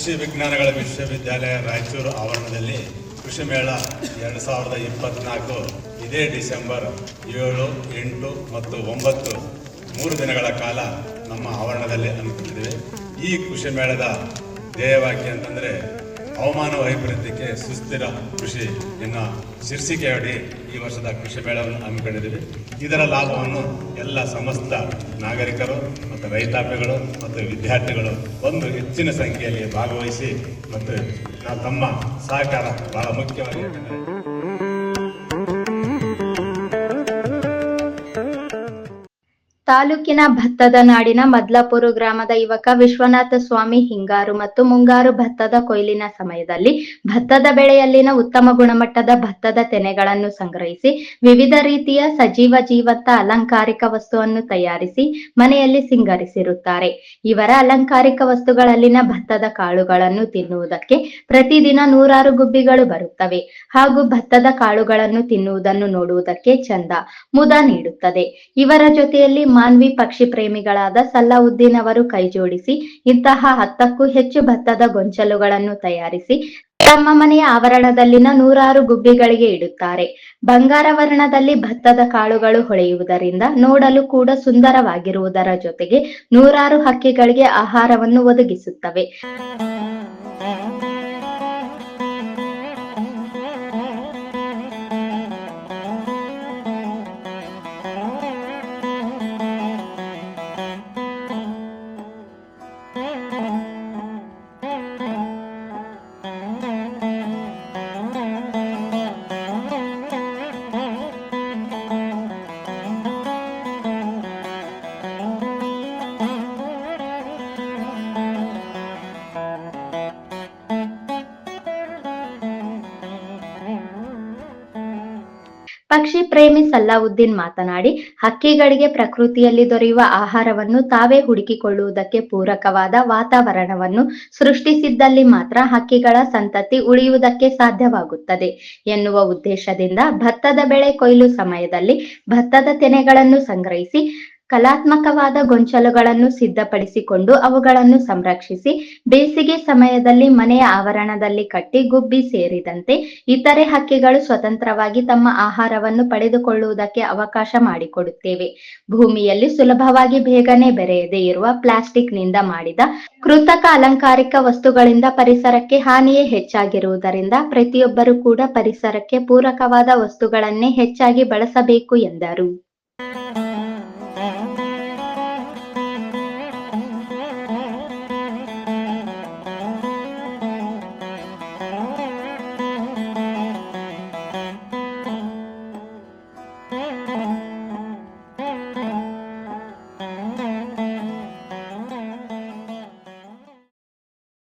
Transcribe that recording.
ಕೃಷಿ ವಿಜ್ಞಾನಗಳ ವಿಶ್ವವಿದ್ಯಾಲಯ ರಾಯಚೂರು ಆವರಣದಲ್ಲಿ ಕೃಷಿ ಮೇಳ 2024 ಇದೇ ಡಿಸೆಂಬರ್ 7, 8 ಮತ್ತು 9 3 ದಿನಗಳ ಕಾಲ ನಮ್ಮ ಆವರಣದಲ್ಲಿ ಹಮ್ಮಿಕೊಂಡಿದ್ದೇವೆ. ಈ ಕೃಷಿ ಮೇಳದ ಧ್ಯೇಯವಾಕ್ಯ ಅಂತಂದರೆ ಹವಾಮಾನ ವೈಪರೀತ್ಯಕ್ಕೆ ಸುಸ್ಥಿರ ಕೃಷಿ ಎನ್ನುವ ಶೀರ್ಷಿಕೆಯಡಿ ಈ ವರ್ಷದ ಕೃಷಿ ಮೇಳವನ್ನು ಹಮ್ಮಿಕೊಂಡಿದ್ದೇವೆ. ಇದರ ಲಾಭವನ್ನು ಎಲ್ಲ ಸಮಸ್ತ ನಾಗರಿಕರು ಮತ್ತು ರೈತಾಪಿಗಳು ಮತ್ತು ವಿದ್ಯಾರ್ಥಿಗಳು ಒಂದು ಹೆಚ್ಚಿನ ಸಂಖ್ಯೆಯಲ್ಲಿ ಭಾಗವಹಿಸಿ ಮತ್ತು ತಮ್ಮ ಸಹಕಾರ ಬಹಳ ಮುಖ್ಯವಾಗಿರುತ್ತದೆ. ತಾಲೂಕಿನ ಭತ್ತದ ನಾಡಿನ ಮದ್ಲಾಪುರ ಗ್ರಾಮದ ಯುವಕ ವಿಶ್ವನಾಥ ಸ್ವಾಮಿ ಹಿಂಗಾರು ಮತ್ತು ಮುಂಗಾರು ಭತ್ತದ ಕೊಯ್ಲಿನ ಸಮಯದಲ್ಲಿ ಭತ್ತದ ಬೆಳೆಯಲ್ಲಿನ ಉತ್ತಮ ಗುಣಮಟ್ಟದ ಭತ್ತದ ತೆನೆಗಳನ್ನು ಸಂಗ್ರಹಿಸಿ ವಿವಿಧ ರೀತಿಯ ಸಜೀವ ಜೀವಂತ ಅಲಂಕಾರಿಕ ವಸ್ತುವನ್ನು ತಯಾರಿಸಿ ಮನೆಯಲ್ಲಿ ಸಿಂಗರಿಸಿರುತ್ತಾರೆ. ಇವರ ಅಲಂಕಾರಿಕ ವಸ್ತುಗಳಲ್ಲಿನ ಭತ್ತದ ಕಾಳುಗಳನ್ನು ತಿನ್ನುವುದಕ್ಕೆ ಪ್ರತಿದಿನ 100 ಗುಬ್ಬಿಗಳು ಬರುತ್ತವೆ ಹಾಗೂ ಭತ್ತದ ಕಾಳುಗಳನ್ನು ತಿನ್ನುವುದನ್ನು ನೋಡುವುದಕ್ಕೆ ಚಂದ ಮುದ ನೀಡುತ್ತದೆ. ಇವರ ಜೊತೆಯಲ್ಲಿ ಮಾನ್ವಿ ಪಕ್ಷಿ ಪ್ರೇಮಿಗಳಾದ ಸಲಾವುದ್ದೀನ್ ಅವರು ಕೈಜೋಡಿಸಿ ಇಂತಹ 10ಕ್ಕೂ ಹೆಚ್ಚು ಭತ್ತದ ಗೊಂಚಲುಗಳನ್ನು ತಯಾರಿಸಿ ತಮ್ಮ ಮನೆಯ ಆವರಣದಲ್ಲಿನ 100 ಗುಬ್ಬಿಗಳಿಗೆ ಇಡುತ್ತಾರೆ. ಬಂಗಾರ ವರ್ಣದಲ್ಲಿ ಭತ್ತದ ಕಾಳುಗಳು ಹೊಳೆಯುವುದರಿಂದ ನೋಡಲು ಕೂಡ ಸುಂದರವಾಗಿರುವುದರ ಜೊತೆಗೆ 100 ಹಕ್ಕಿಗಳಿಗೆ ಆಹಾರವನ್ನು ಒದಗಿಸುತ್ತವೆ. ಪಕ್ಷಿ ಪ್ರೇಮಿ ಸಲಾವುದ್ದೀನ್ ಮಾತನಾಡಿ, ಹಕ್ಕಿಗಳಿಗೆ ಪ್ರಕೃತಿಯಲ್ಲಿ ದೊರೆಯುವ ಆಹಾರವನ್ನು ತಾವೇ ಹುಡುಕಿಕೊಳ್ಳುವುದಕ್ಕೆ ಪೂರಕವಾದ ವಾತಾವರಣವನ್ನು ಸೃಷ್ಟಿಸಿದ್ದಲ್ಲಿ ಮಾತ್ರ ಹಕ್ಕಿಗಳ ಸಂತತಿ ಉಳಿಯುವುದಕ್ಕೆ ಸಾಧ್ಯವಾಗುತ್ತದೆ ಎನ್ನುವ ಉದ್ದೇಶದಿಂದ ಭತ್ತದ ಬೆಳೆ ಕೊಯ್ಲು ಸಮಯದಲ್ಲಿ ಭತ್ತದ ತೆನೆಗಳನ್ನು ಸಂಗ್ರಹಿಸಿ ಕಲಾತ್ಮಕವಾದ ಗೊಂಚಲುಗಳನ್ನು ಸಿದ್ಧಪಡಿಸಿಕೊಂಡು ಅವುಗಳನ್ನು ಸಂರಕ್ಷಿಸಿ ಬೇಸಿಗೆ ಸಮಯದಲ್ಲಿ ಮನೆಯ ಆವರಣದಲ್ಲಿ ಕಟ್ಟಿ ಗುಬ್ಬಿ ಸೇರಿದಂತೆ ಇತರೆ ಹಕ್ಕಿಗಳು ಸ್ವತಂತ್ರವಾಗಿ ತಮ್ಮ ಆಹಾರವನ್ನು ಪಡೆದುಕೊಳ್ಳುವುದಕ್ಕೆ ಅವಕಾಶ ಮಾಡಿಕೊಡುತ್ತೇವೆ. ಭೂಮಿಯಲ್ಲಿ ಸುಲಭವಾಗಿ ಬೇಗನೆ ಬೆರೆಯದೇ ಇರುವ ಪ್ಲಾಸ್ಟಿಕ್ ನಿಂದ ಮಾಡಿದ ಕೃತಕ ಅಲಂಕಾರಿಕ ವಸ್ತುಗಳಿಂದ ಪರಿಸರಕ್ಕೆ ಹಾನಿಯೇ ಹೆಚ್ಚಾಗಿರುವುದರಿಂದ ಪ್ರತಿಯೊಬ್ಬರೂ ಕೂಡ ಪರಿಸರಕ್ಕೆ ಪೂರಕವಾದ ವಸ್ತುಗಳನ್ನೇ ಹೆಚ್ಚಾಗಿ ಬಳಸಬೇಕು ಎಂದರು.